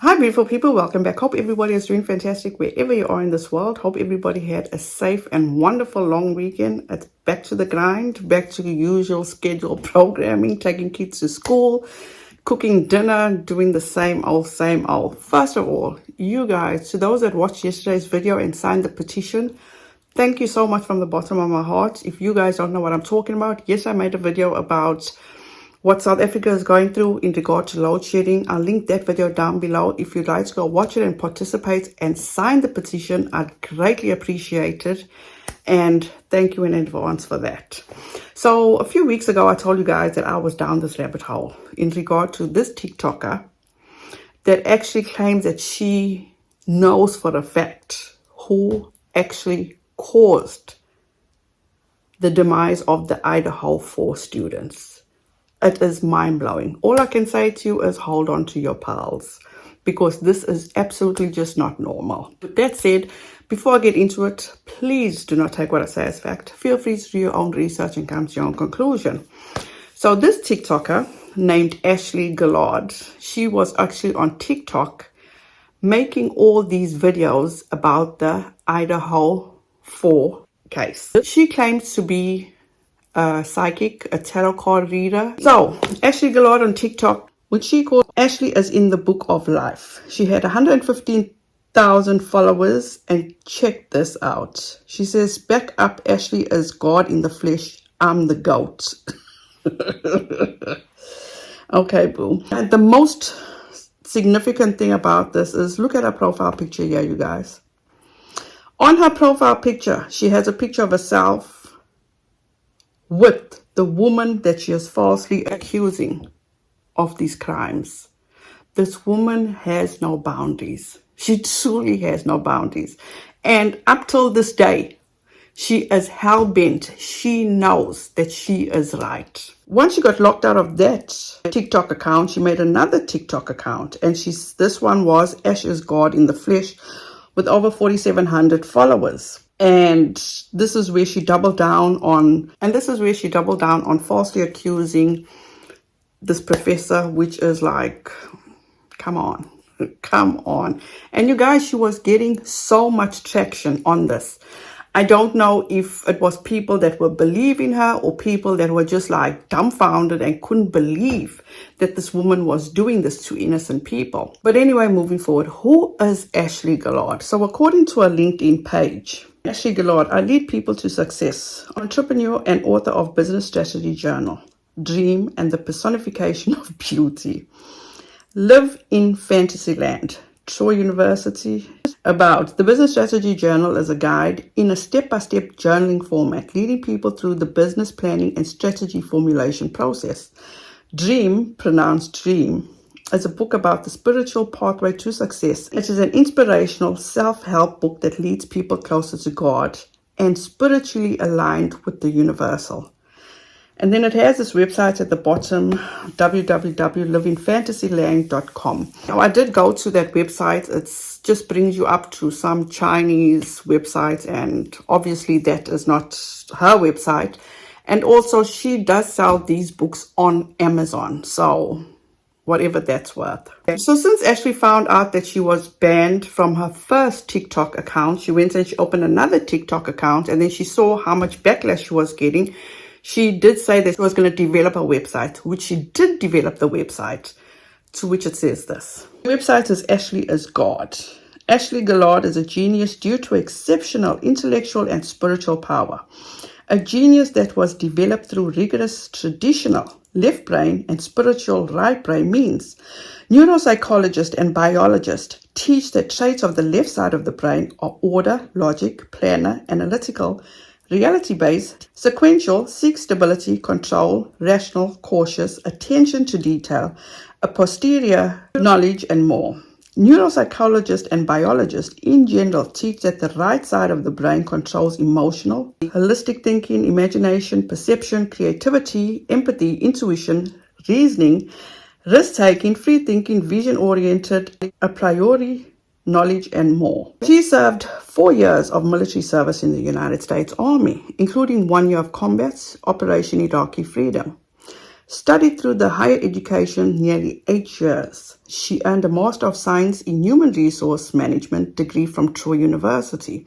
Hi, beautiful people. Welcome back. Hope everybody is doing fantastic wherever you are in this world. Hope everybody had a safe and wonderful long weekend. It's back to the grind, back to the usual scheduled programming, taking kids to school, cooking dinner, doing the same old, same old. First of all, you guys, to those that watched yesterday's video and signed the petition, thank you so much from the bottom of my heart. If you guys don't know what I'm talking about, yes, I made a video about what South Africa is going through in regard to load shedding. I'll link that video down below. If you'd like to go watch it and participate and sign the petition, I'd greatly appreciate it. And thank you in advance for that. So a few weeks ago, I told you guys that I was down this rabbit hole in regard to this TikToker that actually claims that she knows for a fact who actually caused the demise of the Idaho 4 students. It is mind-blowing. All I can say to you is hold on to your pearls, because this is absolutely just not normal. With that said, before I get into it, please do not take what I say as fact. Feel free to do your own research and come to your own conclusion. So this TikToker named Ashley Guillard, she was actually on TikTok making all these videos about the Idaho 4 case. She claims to be a psychic, a tarot card reader. So Ashley Guillard on TikTok, which she called Ashley is in the book of life. She had 115,000 followers, and check this out. She says, back up, Ashley is God in the flesh. I'm the goat. Okay, boo. And the most significant thing about this is look at her profile picture here, you guys. On her profile picture, she has a picture of herself with the woman that she is falsely accusing of these crimes. This woman has no boundaries. She truly has no boundaries. And up till this day, she is hell-bent. She knows that she is right. Once she got locked out of that TikTok account, she made another TikTok account. And this one was Ash is God in the flesh, with over 4,700 followers. And this is where she doubled down on, falsely accusing this professor, which is like, come on. And you guys, she was getting so much traction on this. I don't know if it was people that were believing her or people that were just like dumbfounded and couldn't believe that this woman was doing this to innocent people. But anyway, moving forward, who is Ashley Guillard? So according to her LinkedIn page, Ashley Guillard, I lead people to success, entrepreneur and author of Business Strategy Journal, Dream and the Personification of Beauty. Live in Fantasyland, Troy University. About the Business Strategy Journal is a guide in a step-by-step journaling format, leading people through the business planning and strategy formulation process. Dream, pronounced dream, is a book about the spiritual pathway to success. It is an inspirational self-help book that leads people closer to God and spiritually aligned with the universal. And then it has this website at the bottom, www.livingfantasyland.com. Now, I did go to that website. It just brings you up to some Chinese websites, and obviously that is not her website. And also, she does sell these books on Amazon, so whatever that's worth. So since Ashley found out that she was banned from her first TikTok account, she went and she opened another TikTok account, and then she saw how much backlash she was getting. She did say that she was going to develop a website, which she did develop the website, to which it says this. The website is Ashley is God. Ashley Guillard is a genius due to exceptional intellectual and spiritual power. A genius that was developed through rigorous traditional left brain and spiritual right brain means. Neuropsychologists and biologists teach that traits of the left side of the brain are order, logic, planner, analytical, reality-based, sequential, seek stability, control, rational, cautious, attention to detail, a posterior knowledge, and more. Neuropsychologists and biologists in general teach that the right side of the brain controls emotional, holistic thinking, imagination, perception, creativity, empathy, intuition, reasoning, risk-taking, free thinking, vision-oriented, a priori, knowledge, and more. She served 4 years of military service in the United States Army, including 1 year of combat, Operation Iraqi Freedom. Studied through the higher education nearly 8 years. She earned a Master of Science in Human Resource Management degree from Troy University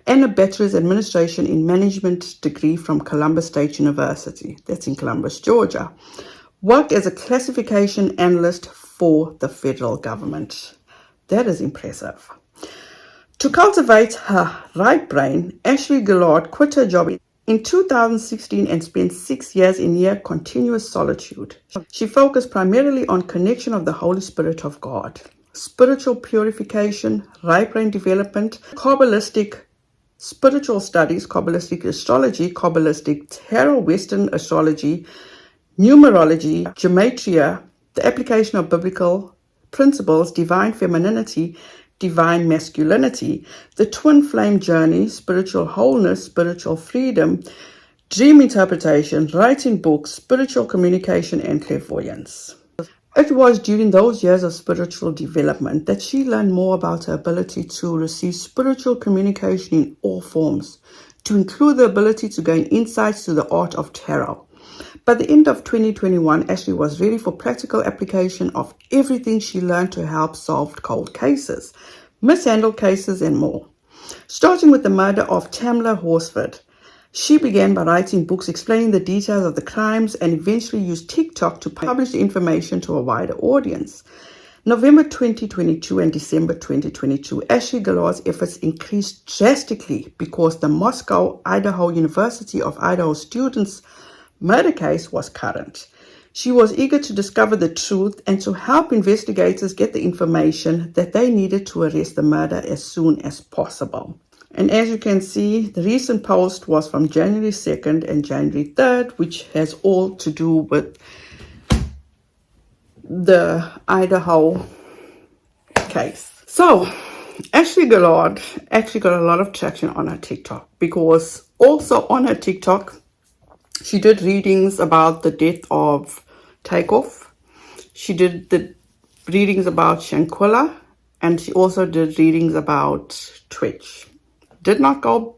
and a Bachelor's Administration in Management degree from Columbus State University. That's in Columbus, Georgia. Worked as a classification analyst for the federal government. That is impressive. To cultivate her right brain, Ashley Guillard quit her job in 2016 and spent 6 years in near continuous solitude. She focused primarily on connection of the Holy Spirit of God, spiritual purification, right brain development, Kabbalistic spiritual studies, Kabbalistic astrology, Kabbalistic tarot, Western astrology, numerology, gematria, the application of biblical principles, divine femininity, divine masculinity, the twin flame journey, spiritual wholeness, spiritual freedom, dream interpretation, writing books, spiritual communication, and clairvoyance. It was during those years of spiritual development that she learned more about her ability to receive spiritual communication in all forms, to include the ability to gain insights to the art of tarot. By the end of 2021, Ashley was ready for practical application of everything she learned to help solve cold cases, mishandled cases, and more. Starting with the murder of Tamla Horsford, she began by writing books explaining the details of the crimes and eventually used TikTok to publish the information to a wider audience. November 2022 and December 2022, Ashley Guillard's efforts increased drastically because the Moscow, Idaho University of Idaho students' murder case was current. She was eager to discover the truth and to help investigators get the information that they needed to arrest the murderer as soon as possible. And as you can see, the recent post was from January 2nd and January 3rd, which has all to do with the Idaho case. So, Ashley Guillard actually got a lot of traction on her TikTok because also on her TikTok, she did readings about the death of Takeoff. She did the readings about Shanquilla, and she also did readings about Twitch. Did not go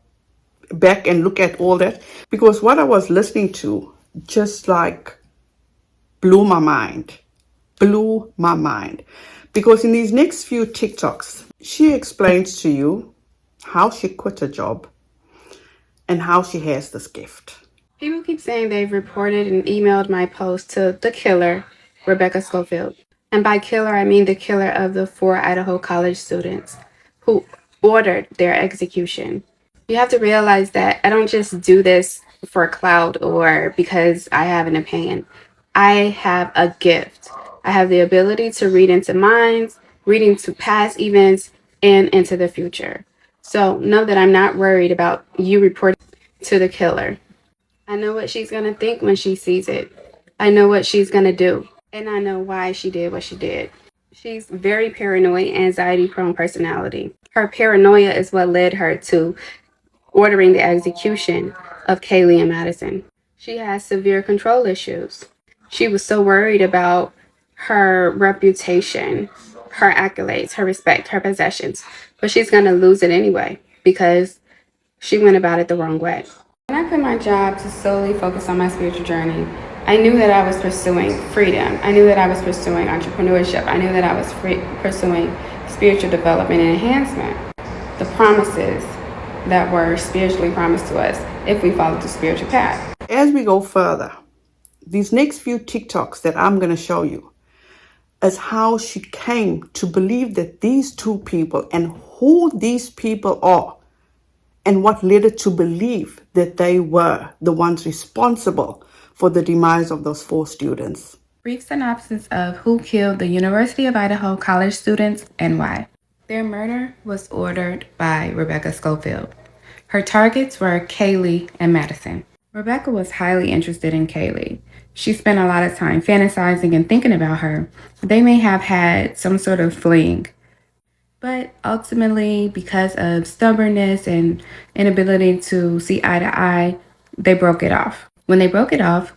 back and look at all that because what I was listening to just like blew my mind. Because in these next few TikToks, she explains to you how she quit her job and how she has this gift. People keep saying they've reported and emailed my post to the killer, Rebecca Schofield. And by killer, I mean the killer of the 4 Idaho college students who ordered their execution. You have to realize that I don't just do this for clout or because I have an opinion. I have a gift. I have the ability to read into minds, read into past events, and into the future. So know that I'm not worried about you reporting to the killer. I know what she's going to think when she sees it. I know what she's going to do. And I know why she did what she did. She's very paranoid, anxiety-prone personality. Her paranoia is what led her to ordering the execution of Kaylee and Madison. She has severe control issues. She was so worried about her reputation, her accolades, her respect, her possessions. But she's going to lose it anyway because she went about it the wrong way. When I quit my job to solely focus on my spiritual journey, I knew that I was pursuing freedom. I knew that I was pursuing entrepreneurship. I knew that I was pursuing spiritual development and enhancement. The promises that were spiritually promised to us if we followed the spiritual path. As we go further, these next few TikToks that I'm going to show you is how she came to believe that these two people and who these people are and what led her to believe that they were the ones responsible for the demise of those 4 students. Brief synopsis of who killed the University of Idaho college students and why. Their murder was ordered by Rebecca Schofield. Her targets were Kaylee and Madison. Rebecca was highly interested in Kaylee. She spent a lot of time fantasizing and thinking about her. They may have had some sort of fling. But ultimately, because of stubbornness and inability to see eye to eye, they broke it off. When they broke it off,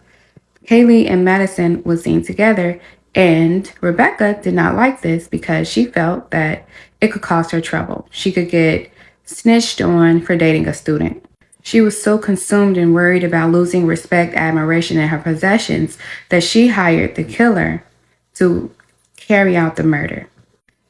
Kaylee and Madison was seen together, and Rebecca did not like this because she felt that it could cause her trouble. She could get snitched on for dating a student. She was so consumed and worried about losing respect, admiration, and her possessions that she hired the killer to carry out the murder.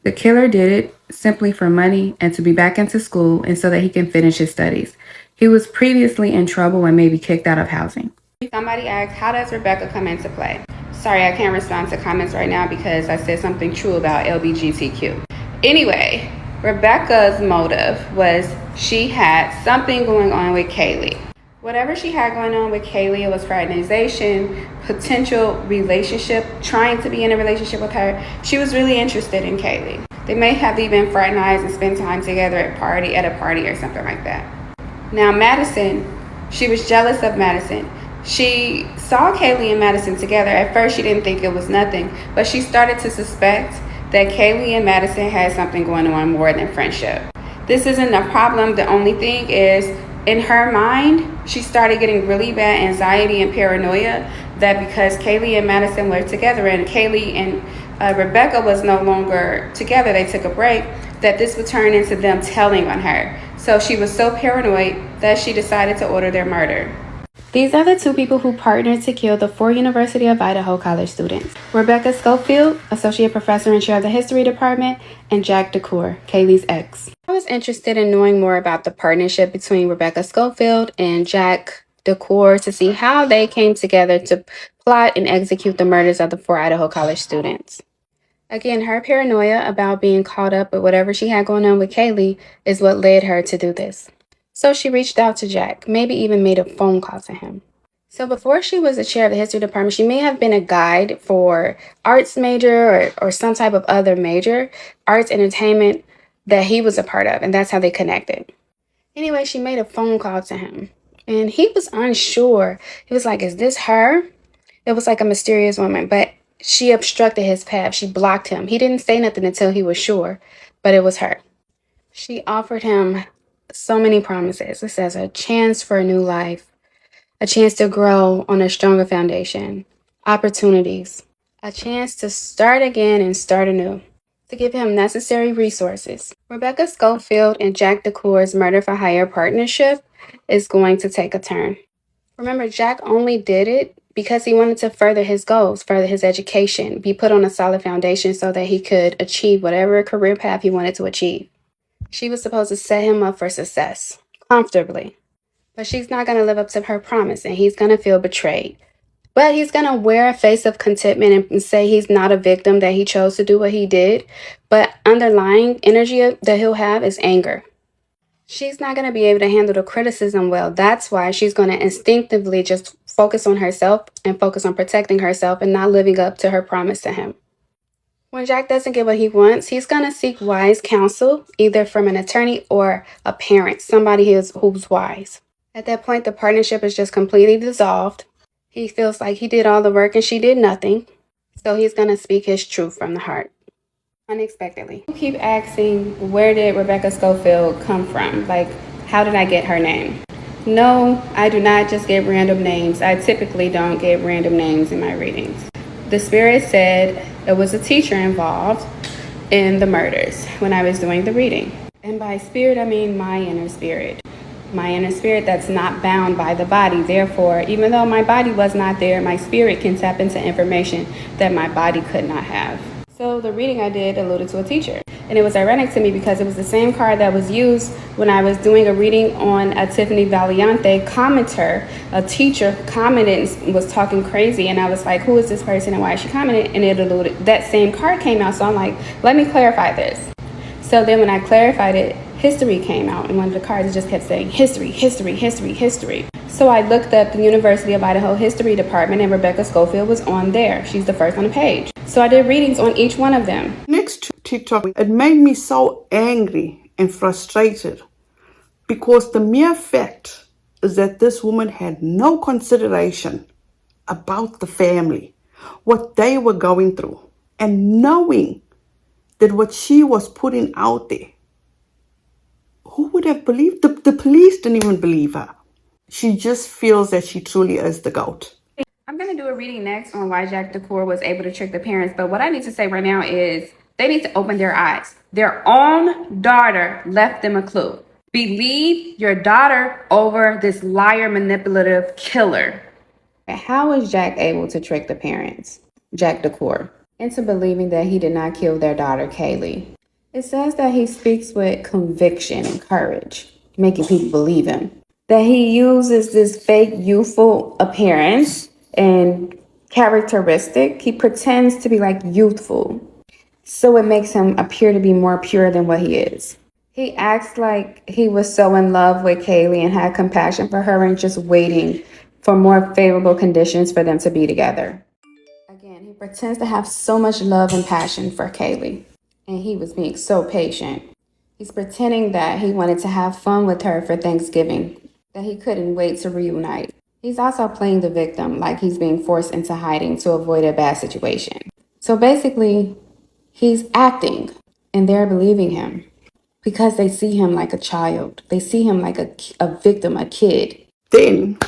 The killer did it simply for money and to be back into school and so that he can finish his studies. He was previously in trouble and may be kicked out of housing. Somebody asked, how does Rebecca come into play? Sorry, I can't respond to comments right now because I said something true about LGBTQ. Anyway, Rebecca's motive was she had something going on with Kaylee. Whatever she had going on with Kaylee, it was fraternization, potential relationship, trying to be in a relationship with her. She was really interested in Kaylee. They may have even fraternized and spent time together at a party or something like that. Now, Madison, she was jealous of Madison. She saw Kaylee and Madison together. At first, she didn't think it was nothing, but she started to suspect that Kaylee and Madison had something going on more than friendship. This isn't a problem. The only thing is, in her mind, she started getting really bad anxiety and paranoia that because Kaylee and Madison were together and Kaylee and Rebecca was no longer together, they took a break, that this would turn into them telling on her. So she was so paranoid that she decided to order their murder. These are the two people who partnered to kill the 4 University of Idaho college students. Rebecca Schofield, Associate Professor and Chair of the History Department, and Jack DeCour, Kaylee's ex. I was interested in knowing more about the partnership between Rebecca Schofield and Jack DeCour to see how they came together to plot and execute the murders of the 4 Idaho college students. Again, her paranoia about being caught up with whatever she had going on with Kaylee is what led her to do this. So she reached out to Jack, maybe even made a phone call to him. So before she was the chair of the history department, she may have been a guide for arts major or some type of other major, arts entertainment that he was a part of, and that's how they connected. Anyway, she made a phone call to him, and he was unsure. He was like, is this her? It was like a mysterious woman, but she obstructed his path. She blocked him. He didn't say nothing until he was sure, but it was her. She offered him so many promises. It says a chance for a new life, a chance to grow on a stronger foundation, opportunities, a chance to start again and start anew, to give him necessary resources. Rebecca Schofield and Jack DeCour's murder for hire partnership is going to take a turn. Remember, Jack only did it because he wanted to further his goals, further his education, be put on a solid foundation so that he could achieve whatever career path he wanted to achieve. She was supposed to set him up for success, comfortably. But she's not going to live up to her promise, and he's going to feel betrayed. But he's going to wear a face of contentment and say he's not a victim, that he chose to do what he did. But underlying energy that he'll have is anger. She's not going to be able to handle the criticism well. That's why she's going to instinctively just focus on herself and focus on protecting herself and not living up to her promise to him. When Jack doesn't get what he wants, he's going to seek wise counsel, either from an attorney or a parent, somebody who's wise. At that point, the partnership is just completely dissolved. He feels like he did all the work and she did nothing. So he's going to speak his truth from the heart. Unexpectedly. People keep asking, where did Rebecca Schofield come from? Like, how did I get her name? No, I do not just get random names. I typically don't get random names in my readings. The spirit said it was a teacher involved in the murders when I was doing the reading. And by spirit, I mean my inner spirit. My inner spirit that's not bound by the body. Therefore, even though my body was not there, my spirit can tap into information that my body could not have. So the reading I did alluded to a teacher. And it was ironic to me because it was the same card that was used when I was doing a reading on a Tiffany Valiante commenter. A teacher commented and was talking crazy, and I was like, who is this person and why is she commenting? And it alluded, that same card came out, so I'm like, let me clarify this. So then when I clarified it, history came out, and one of the cards just kept saying history, history, history, history. So I looked up the University of Idaho History Department, and Rebecca Schofield was on there. She's the first on the page. So I did readings on each one of them. Next to TikTok, it made me so angry and frustrated because the mere fact is that this woman had no consideration about the family, what they were going through, and knowing that what she was putting out there, who would have believed? The police didn't even believe her. She just feels that she truly is the GOAT. I'm going to do a reading next on why Jack DeCour was able to trick the parents. But what I need to say right now is they need to open their eyes. Their own daughter left them a clue. Believe your daughter over this liar, manipulative killer. How was Jack able to trick the parents, Jack DeCour, into believing that he did not kill their daughter, Kaylee? It says that he speaks with conviction and courage, making people believe him. That he uses this fake youthful appearance and characteristic. He pretends to be like youthful, so it makes him appear to be more pure than what he is. He acts like he was so in love with Kaylee and had compassion for her and just waiting for more favorable conditions for them to be together. Again, he pretends to have so much love and passion for Kaylee, and he was being so patient. He's pretending that he wanted to have fun with her for Thanksgiving, that he couldn't wait to reunite. He's also playing the victim, like he's being forced into hiding to avoid a bad situation. So basically, he's acting, and they're believing him because they see him like a child. They see him like a victim, a kid. Then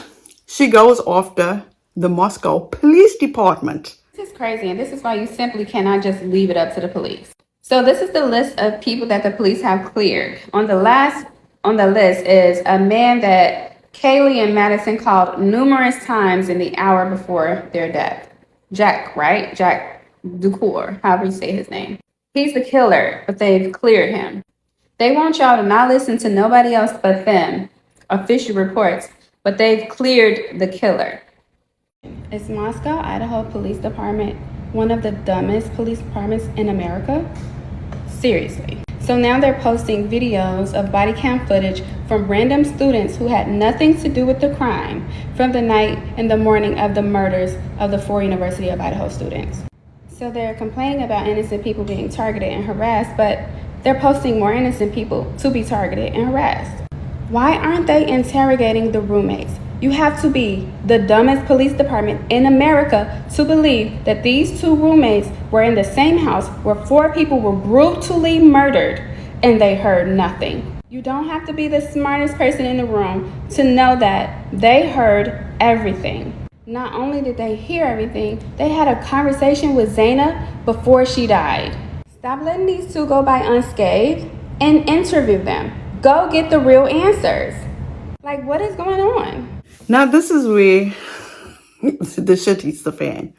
she goes after the Moscow Police Department. This is crazy, and this is why you simply cannot just leave it up to the police. So this is the list of people that the police have cleared. On the list is a man that Kaylee and Madison called numerous times in the hour before their death. Jack, right? Jack DeCour, however you say his name. He's the killer, but they've cleared him. They want y'all to not listen to nobody else but them, official reports, but they've cleared the killer. Is Moscow, Idaho Police Department one of the dumbest police departments in America? Seriously. So now they're posting videos of body cam footage from random students who had nothing to do with the crime from the night and the morning of the murders of the 4 University of Idaho students. So they're complaining about innocent people being targeted and harassed, but they're posting more innocent people to be targeted and harassed. Why aren't they interrogating the roommates? You have to be the dumbest police department in America to believe that these 2 roommates were in the same house where 4 people were brutally murdered and they heard nothing. You don't have to be the smartest person in the room to know that they heard everything. Not only did they hear everything, they had a conversation with Zaina before she died. Stop letting these 2 go by unscathed and interview them. Go get the real answers. Like, what is going on? Now this is where the shit hits the fan,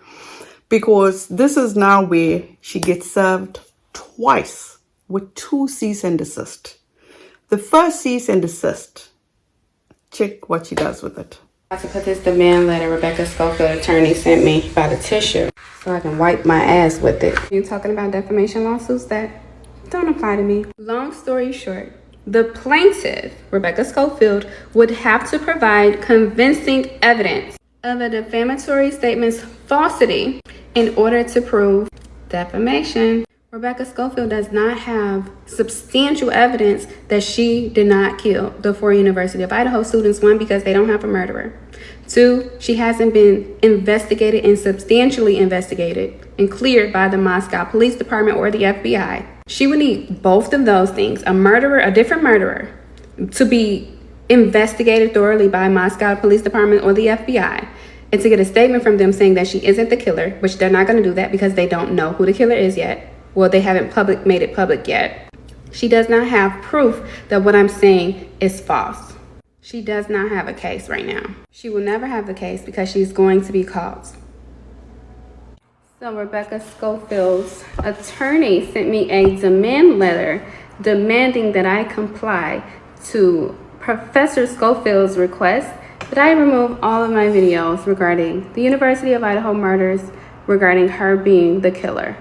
because this is now where she gets served twice with 2 cease and desist. The first cease and desist, check what she does with it. I have to put this demand letter Rebecca Schofield attorney sent me by the tissue so I can wipe my ass with it. You talking about defamation lawsuits that don't apply to me. Long story short, the plaintiff, Rebecca Schofield, would have to provide convincing evidence of a defamatory statement's falsity in order to prove defamation. Rebecca Schofield does not have substantial evidence that she did not kill the 4 University of Idaho students. 1, because they don't have a murderer. 2, she hasn't been investigated and substantially investigated and cleared by the Moscow Police Department or the FBI. She would need both of those things, a different murderer, to be investigated thoroughly by Moscow Police Department or the FBI, and to get a statement from them saying that she isn't the killer, which they're not going to do that because they don't know who the killer is yet. Well, they haven't made it public yet. She does not have proof that what I'm saying is false. She does not have a case right now. She will never have the case because she's going to be caught. So Rebecca Schofield's attorney sent me a demand letter demanding that I comply to Professor Schofield's request that I remove all of my videos regarding the University of Idaho murders, regarding her being the killer.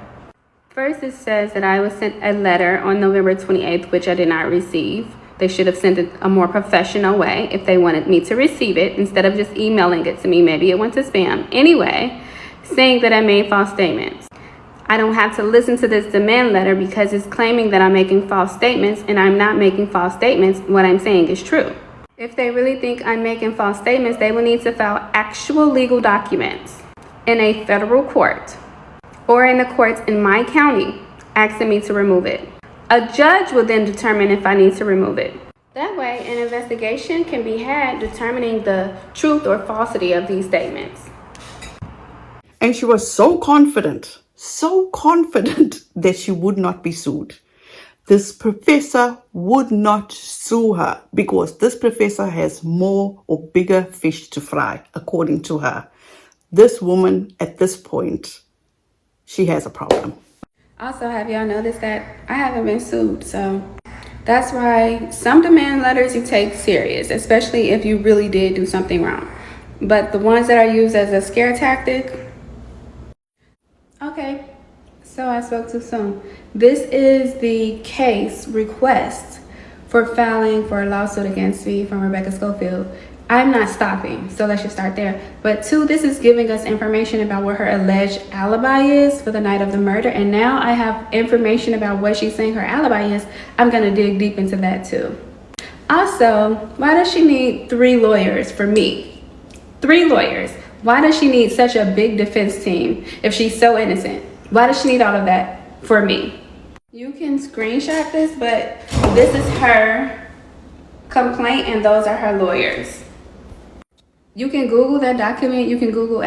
First, it says that I was sent a letter on November 28th, which I did not receive. They should have sent it a more professional way if they wanted me to receive it, instead of just emailing it to me. Maybe it went to spam. Anyway, saying that I made false statements. I don't have to listen to this demand letter because it's claiming that I'm making false statements, and I'm not making false statements. What I'm saying is true. If they really think I'm making false statements, they will need to file actual legal documents in a federal court or in the courts in my county asking me to remove it. A judge will then determine if I need to remove it. That way, an investigation can be had determining the truth or falsity of these statements. And she was so confident that she would not be sued. This professor would not sue her because this professor has more or bigger fish to fry, according to her. This woman, at this point, she has a problem. Also, have y'all noticed that I haven't been sued? So that's why some demand letters you take serious, especially if you really did do something wrong. But the ones that are used as a scare tactic, okay, so I spoke too soon. This is the case request for filing for a lawsuit against me from Rebecca Schofield. I'm not stopping, so let's just start there. But two, this is giving us information about what her alleged alibi is for the night of the murder. And now I have information about what she's saying her alibi is. I'm gonna dig deep into that too. Also, why does she need 3 lawyers for me? 3 lawyers. Why does she need such a big defense team if she's so innocent? Why does she need all of that for me? You can screenshot this, but this is her complaint and those are her lawyers. You can Google that document. You can Google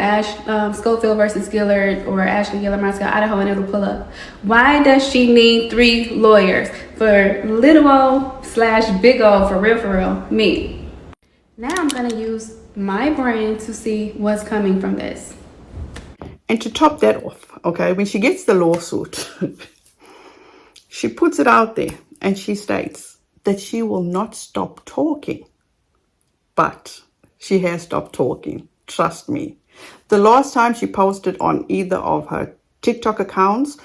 Schofield versus Gillard or Ashley Guillard, Idaho, and it'll pull up. Why does she need 3 lawyers for little O/big O, for real, me? Now I'm gonna use my brain to see what's coming from this. And to top that off, okay, when she gets the lawsuit, she puts it out there and she states that she will not stop talking. But she has stopped talking. Trust me. The last time she posted on either of her TikTok accounts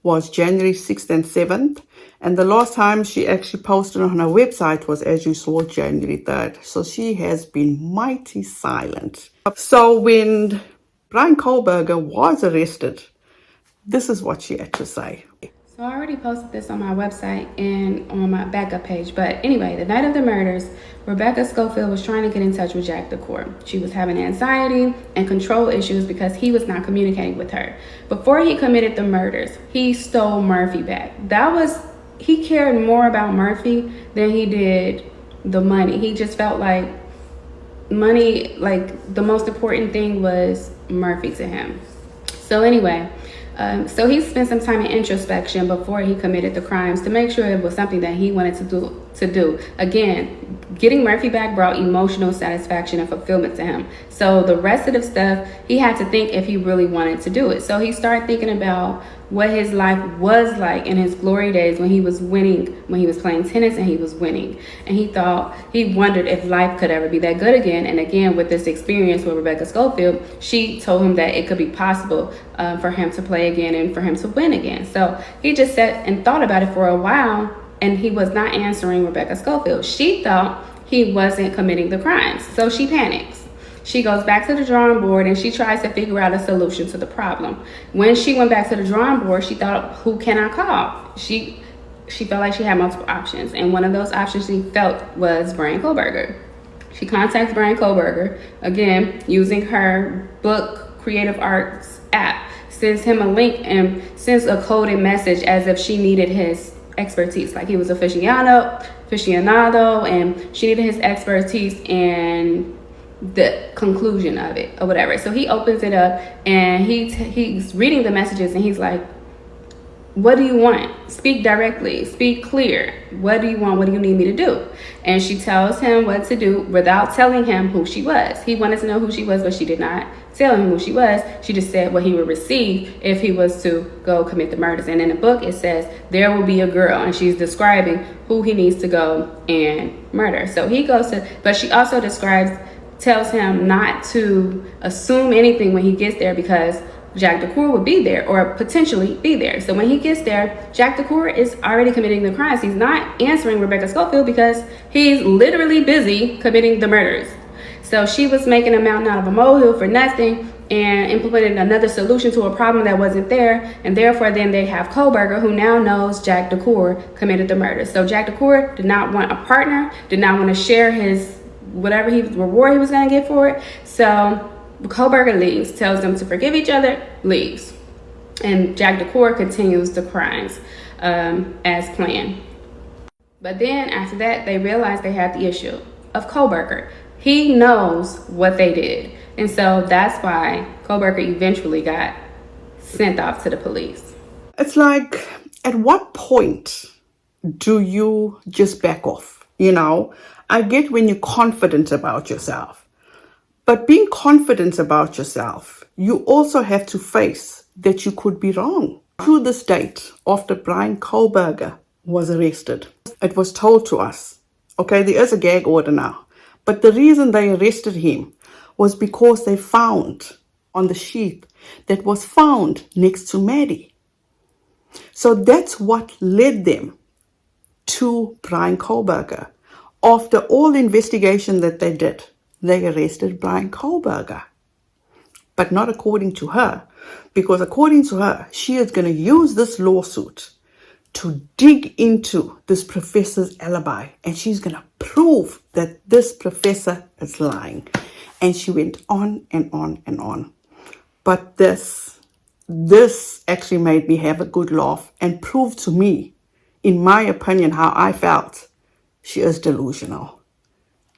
was January 6th and 7th. And the last time she actually posted on her website was, as you saw, January 3rd. So she has been mighty silent. So when Brian Kohberger was arrested, this is what she had to say. So I already posted this on my website and on my backup page. But anyway, the night of the murders, Rebecca Schofield was trying to get in touch with Jack DeCour. She was having anxiety and control issues because he was not communicating with her. Before he committed the murders, he stole Murphy back. He cared more about Murphy than he did the money. He just felt like money, like the most important thing was Murphy to him. So anyway, so he spent some time in introspection before he committed the crimes to make sure it was something that he wanted to do. Again, getting Murphy back brought emotional satisfaction and fulfillment to him. So the rest of the stuff, he had to think if he really wanted to do it. So he started thinking about what his life was like in his glory days when he was winning, when he was playing tennis and he was winning. And he wondered if life could ever be that good again. And again, with this experience with Rebecca Schofield, she told him that it could be possible for him to play again and for him to win again. So he just sat and thought about it for a while, and he was not answering Rebecca Schofield. She thought he wasn't committing the crimes. So she panics. She goes back to the drawing board and she tries to figure out a solution to the problem. When she went back to the drawing board, she thought, who can I call? She felt like she had multiple options. And one of those options she felt was Brian Kohberger. She contacts Brian Kohberger, again, using her book Creative Arts app, sends him a link and sends a coded message as if she needed his expertise. Like he was aficionado, and she needed his expertise and the conclusion of it or whatever. So he opens it up and he's reading the messages and he's like, what do you want? Speak directly, speak clear. What do you want? What do you need me to do? And she tells him what to do without telling him who she was. He wanted to know who she was, but she did not tell him who she was. She just said what he would receive if he was to go commit the murders. And in the book, it says there will be a girl, and she's describing who he needs to go and murder. So he goes to, but she also tells him not to assume anything when he gets there because Jack DeCour would be there or potentially be there. So when he gets there, Jack DeCour is already committing the crimes. He's not answering Rebecca Schofield because he's literally busy committing the murders. So she was making a mountain out of a molehill for nothing and implemented another solution to a problem that wasn't there. And therefore, then they have Kohberger, who now knows Jack DeCour committed the murders. So Jack DeCour did not want a partner, did not want to share his whatever reward he was going to get for it. So Kohberger leaves, tells them to forgive each other, leaves. And Jack DeCour continues the crimes as planned. But then after that, they realized they had the issue of Kohberger. He knows what they did. And so that's why Kohberger eventually got sent off to the police. It's like, at what point do you just back off? You know, I get when you're confident about yourself. But being confident about yourself, you also have to face that you could be wrong. To this date, after Brian Kohberger was arrested, it was told to us, okay, there is a gag order now. But the reason they arrested him was because they found on the sheet that was found next to Maddie. So that's what led them to Brian Kohberger. After all the investigation that they did, they arrested Brian Kohberger. But not according to her, because according to her, she is going to use this lawsuit to dig into this professor's alibi, and she's going to prove that this professor is lying. And she went on and on and on. But this actually made me have a good laugh and proved to me, in my opinion, how I felt. She is delusional.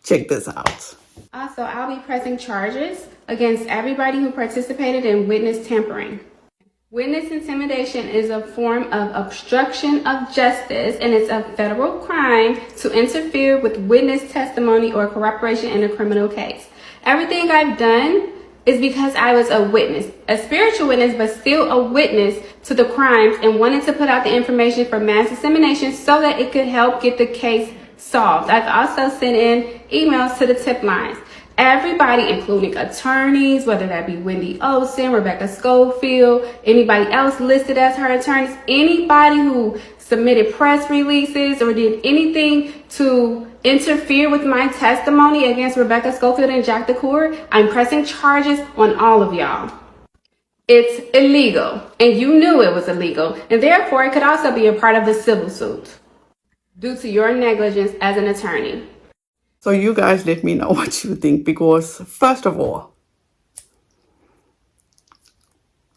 Check this out. Also, I'll be pressing charges against everybody who participated in witness tampering. Witness intimidation is a form of obstruction of justice, and it's a federal crime to interfere with witness testimony or corroboration in a criminal case. Everything I've done is because I was a witness, a spiritual witness, but still a witness to the crimes, and wanted to put out the information for mass dissemination so that it could help get the case solved. I've also sent in emails to the tip lines. Everybody, including attorneys, whether that be Wendy Olson, Rebecca Schofield, anybody else listed as her attorneys, anybody who submitted press releases or did anything to interfere with my testimony against Rebecca Schofield and Jack DeCour, I'm pressing charges on all of y'all. It's illegal, and you knew it was illegal, and therefore it could also be a part of the civil suit due to your negligence as an attorney. So you guys let me know what you think, because first of all,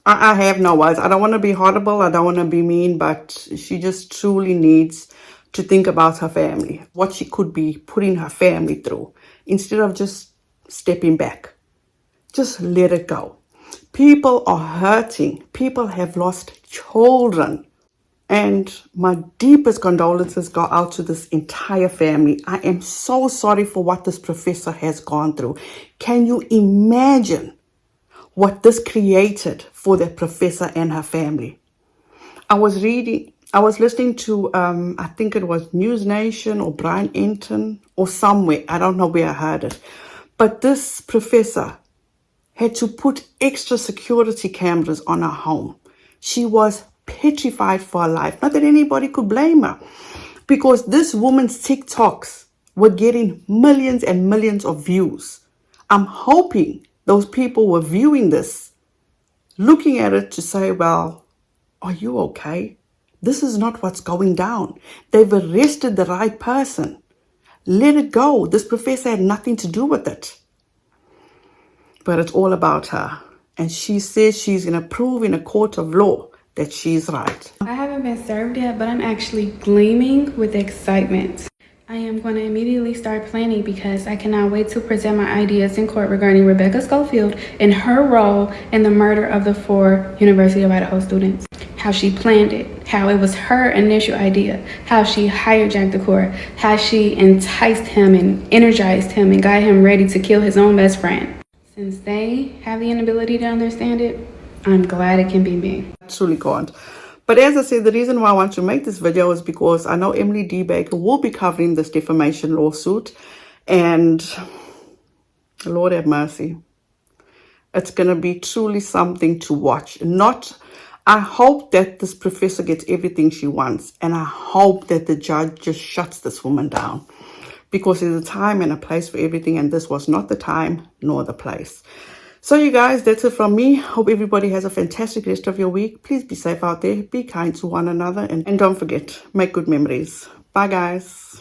I have no words. I don't want to be horrible. I don't want to be mean, but she just truly needs to think about her family, what she could be putting her family through, instead of just stepping back. Just let it go. People are hurting. People have lost children. And my deepest condolences go out to this entire family. I am so sorry for what this professor has gone through. Can you imagine what this created for the professor and her family? I was listening to, I think it was News Nation or Brian Enton or somewhere. I don't know where I heard it. But this professor had to put extra security cameras on her home. She was petrified for her life. Not that anybody could blame her, because this woman's TikToks were getting millions and millions of views. I'm hoping those people were viewing this, looking at it to say, well, are you okay? This is not what's going down. They've arrested the right person. Let it go. This professor had nothing to do with it. But it's all about her. And she says she's going to prove in a court of law that she's right. I haven't been served yet, but I'm actually gleaming with excitement. I am going to immediately start planning, because I cannot wait to present my ideas in court regarding Rebecca Schofield and her role in the murder of the 4 University of Idaho students. How she planned it, how it was her initial idea, how she hired Jack DeCour, how she enticed him and energized him and got him ready to kill his own best friend. Since they have the inability to understand it, I'm glad it can be me. I truly can't. But as I said, the reason why I want to make this video is because I know Emily D. Baker will be covering this defamation lawsuit. And Lord have mercy. It's going to be truly something to watch. I hope that this professor gets everything she wants. And I hope that the judge just shuts this woman down. Because there's a time and a place for everything. And this was not the time nor the place. So you guys, that's it from me. Hope everybody has a fantastic rest of your week. Please be safe out there. Be kind to one another. And don't forget, make good memories. Bye, guys.